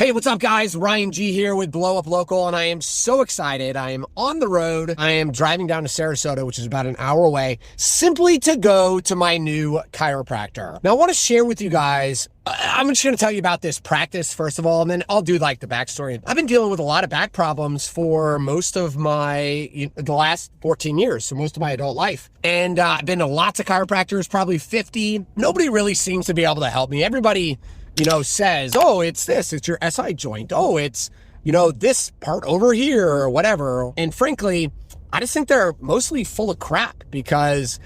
Hey, what's up guys? Ryan G here with BlowUp Local, and I am so excited. I am on the road. I am driving down to Sarasota, which is about an hour away, simply to go to my new chiropractor. Now I want to share with you guys, I'm just going to tell you about this practice first of all, and then I'll do like the backstory. I've been dealing with a lot of back problems for most of the last 14 years, so most of my adult life. And I've been to lots of chiropractors, probably 50. Nobody really seems to be able to help me. Everybody says, oh, it's this, it's your SI joint. Oh, it's, this part over here or whatever. And frankly, I just think they're mostly full of crap because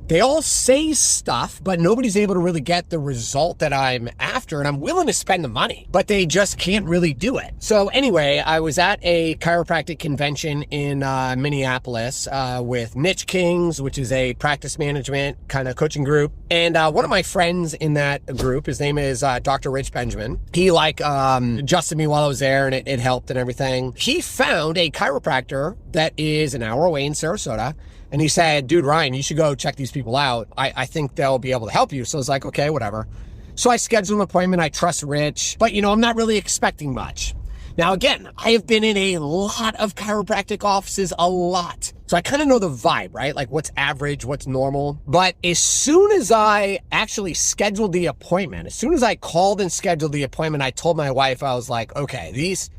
they all say stuff, but nobody's able to really get the result that I'm after. And I'm willing to spend the money, but they just can't really do it. So anyway, I was at a chiropractic convention in Minneapolis with Niche Kings, which is a practice management kind of coaching group. And one of my friends in that group, his name is Dr. Rich Benjamin. He adjusted me while I was there, and it helped and everything. He found a chiropractor that is an hour away in Sarasota. And he said, dude, Ryan, you should go check these people out. I think they'll be able to help you. So I was like, okay, whatever. So I scheduled an appointment. I trust Rich, but I'm not really expecting much. Now, again, I have been in a lot of chiropractic offices, a lot. So I kind of know the vibe, right? Like what's average, what's normal. But as soon as I actually scheduled the appointment, as soon as I called and scheduled the appointment, I told my wife, I was like, okay, these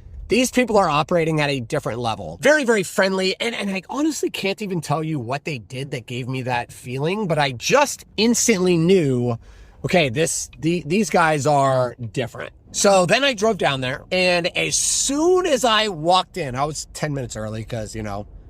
people are operating at a different level. Very, very friendly. And I honestly can't even tell you what they did that gave me that feeling, but I just instantly knew, okay, these guys are different. So then I drove down there, and as soon as I walked in, I was 10 minutes early because,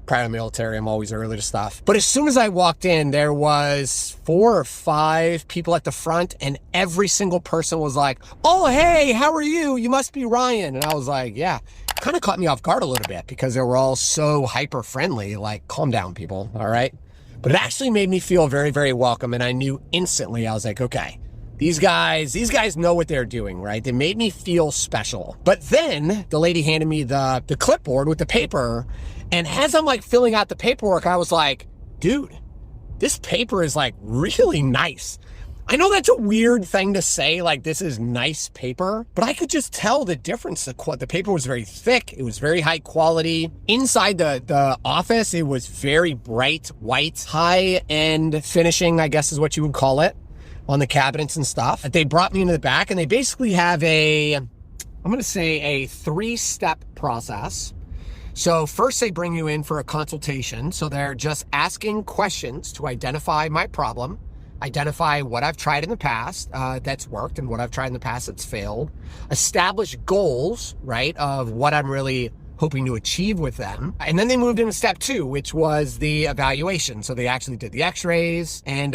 prior military, I'm always early to stuff. But as soon as I walked in, there was 4 or 5 people at the front, and every single person was like, oh, hey, how are you? You must be Ryan. And I was like, yeah. Kind of caught me off guard a little bit because they were all so hyper friendly, like, calm down, people, all right? But it actually made me feel very, very welcome, and I knew instantly, I was like, okay, these guys know what they're doing, right? They made me feel special. But then the lady handed me the clipboard with the paper, and as I'm like filling out the paperwork, I was like, dude, this paper is like really nice. I know that's a weird thing to say, like this is nice paper, but I could just tell the difference. The paper was very thick. It was very high quality. Inside the office, it was very bright white, high-end finishing, I guess is what you would call it, on the cabinets and stuff. They brought me into the back, and they basically have a 3-step process. So first they bring you in for a consultation. So they're just asking questions to identify my problem, identify what I've tried in the past that's worked and what I've tried in the past that's failed, establish goals, right, of what I'm really hoping to achieve with them. And then they moved into step 2, which was the evaluation. So they actually did the x-rays and,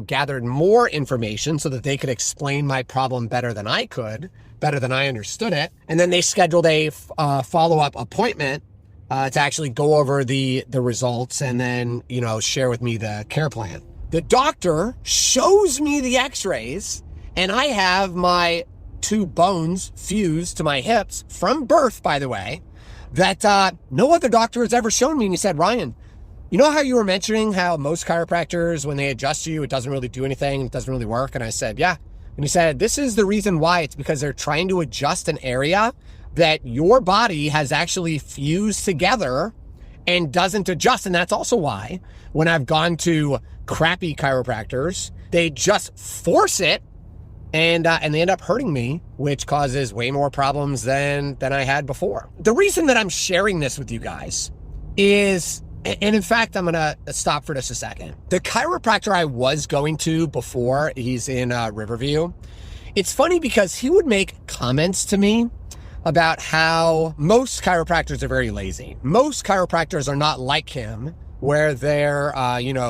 gathered more information so that they could explain my problem better than I could, better than I understood it. And then they scheduled a follow-up appointment to actually go over the results and then, share with me the care plan. The doctor shows me the x-rays, and I have my 2 bones fused to my hips from birth, by the way, that no other doctor has ever shown me. And he said, Ryan, you know how you were mentioning how most chiropractors, when they adjust you, it doesn't really do anything, it doesn't really work? And I said, yeah. And he said, this is the reason why. It's because they're trying to adjust an area that your body has actually fused together and doesn't adjust. And that's also why when I've gone to crappy chiropractors, they just force it and they end up hurting me, which causes way more problems than I had before. The reason that I'm sharing this with you guys is, and in fact, I'm gonna stop for just a second. The chiropractor I was going to before, he's in Riverview. It's funny because he would make comments to me about how most chiropractors are very lazy. Most chiropractors are not like him, where they're,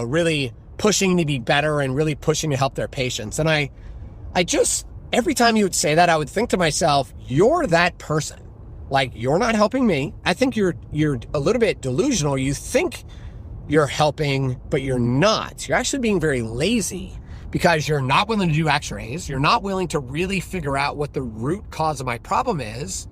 really pushing to be better and really pushing to help their patients. And I just, every time he would say that, I would think to myself, you're that person. Like, you're not helping me. I think you're a little bit delusional. You think you're helping, but you're not. You're actually being very lazy because you're not willing to do x-rays. You're not willing to really figure out what the root cause of my problem is.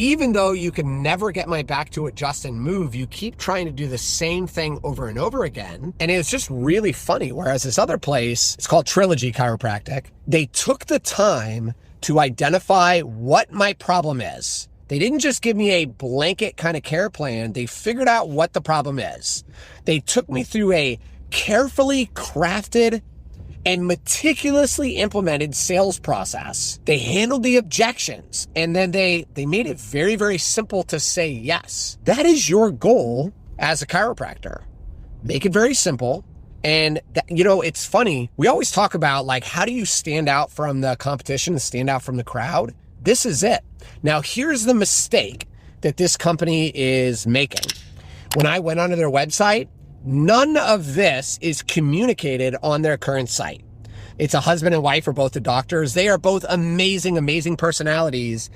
Even though you can never get my back to adjust and move, you keep trying to do the same thing over and over again. And it's just really funny. Whereas this other place, it's called Trilogy Chiropractic. They took the time to identify what my problem is. They didn't just give me a blanket kind of care plan. They figured out what the problem is. They took me through a carefully crafted and meticulously implemented sales process. They handled the objections, and then they made it very, very simple to say yes. That is your goal as a chiropractor. Make it very simple. And it's funny. We always talk about like, how do you stand out from the competition, stand out from the crowd? This is it. Now, here's the mistake that this company is making. When I went onto their website, none of this is communicated on their current site. It's a husband and wife are both the doctors. They are both amazing, amazing personalities,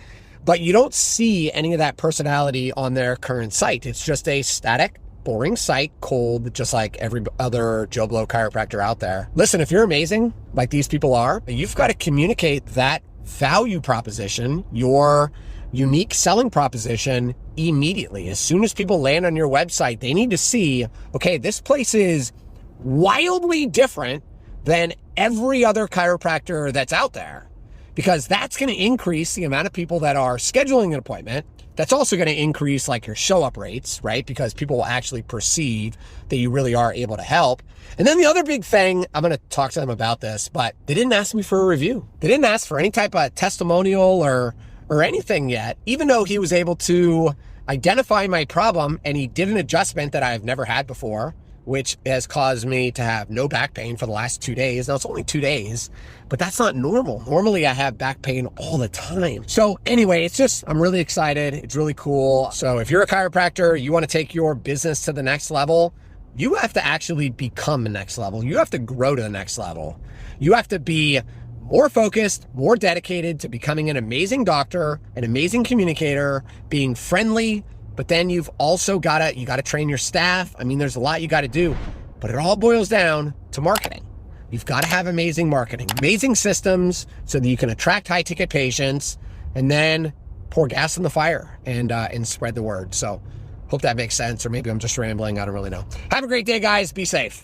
but you don't see any of that personality on their current site. It's just a static, boring site, cold, just like every other Joe Blow chiropractor out there. Listen, if you're amazing, like these people are, you've got to communicate that value proposition, your unique selling proposition immediately. As soon as people land on your website, they need to see, okay, this place is wildly different than every other chiropractor that's out there, because that's going to increase the amount of people that are scheduling an appointment. That's also going to increase like your show up rates, right? Because people will actually perceive that you really are able to help. And then the other big thing, I'm going to talk to them about this, but they didn't ask me for a review. They didn't ask for any type of testimonial or anything yet, even though he was able to identify my problem and he did an adjustment that I've never had before, which has caused me to have no back pain for the last 2 days. Now, it's only 2 days, but that's not normal. Normally, I have back pain all the time. So anyway, I'm really excited. It's really cool. So if you're a chiropractor, you want to take your business to the next level, you have to actually become the next level. You have to grow to the next level. You have to be more focused, more dedicated to becoming an amazing doctor, an amazing communicator, being friendly. But then you've also got to train your staff. I mean, there's a lot you got to do, but it all boils down to marketing. You've got to have amazing marketing, amazing systems so that you can attract high ticket patients and then pour gas on the fire and spread the word. So hope that makes sense, or maybe I'm just rambling. I don't really know. Have a great day, guys. Be safe.